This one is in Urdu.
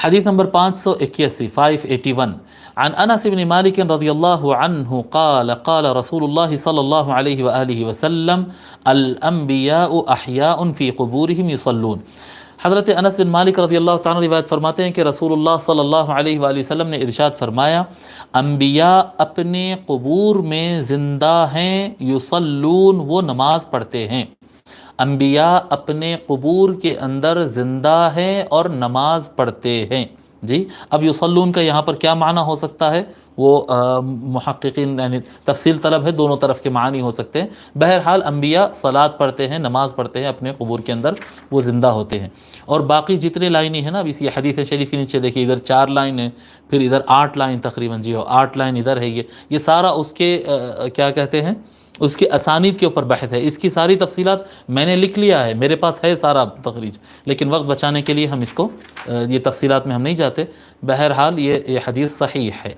حدیث نمبر 581 581 عن انس بن مالک رضی اللہ عنہ قال قال رسول اللہ صلی اللہ علیہ وآلہ وسلم الانبیاء احیاء فی قبورہم یصلون۔ حضرت انس بن مالک رضی اللہ تعالیٰ روایت فرماتے ہیں کہ رسول اللہ صلی اللہ علیہ وآلہ وسلم نے ارشاد فرمایا، انبیاء اپنے قبور میں زندہ ہیں، یصلون وہ نماز پڑھتے ہیں۔ انبیاء اپنے قبور کے اندر زندہ ہیں اور نماز پڑھتے ہیں۔ جی اب یصلون کا یہاں پر کیا معنی ہو سکتا ہے، وہ محققین یعنی تفصیل طلب ہے، دونوں طرف کے معنی ہو سکتے ہیں۔ بہرحال انبیاء صلاۃ پڑھتے ہیں، نماز پڑھتے ہیں، اپنے قبور کے اندر وہ زندہ ہوتے ہیں۔ اور باقی جتنے لائنیں ہیں نا، اب اسی حدیث شریف کے نیچے دیکھیے، ادھر 4 لائن ہے، پھر ادھر 8 لائن تقریباً، جی ہو 8 لائن ادھر ہے۔ یہ سارا اس کے کیا کہتے ہیں، اس کے اسانید کے اوپر بحث ہے۔ اس کی ساری تفصیلات میں نے لکھ لیا ہے، میرے پاس ہے سارا تخریج، لیکن وقت بچانے کے لیے ہم اس کو یہ تفصیلات میں ہم نہیں جاتے۔ بہرحال یہ حدیث صحیح ہے۔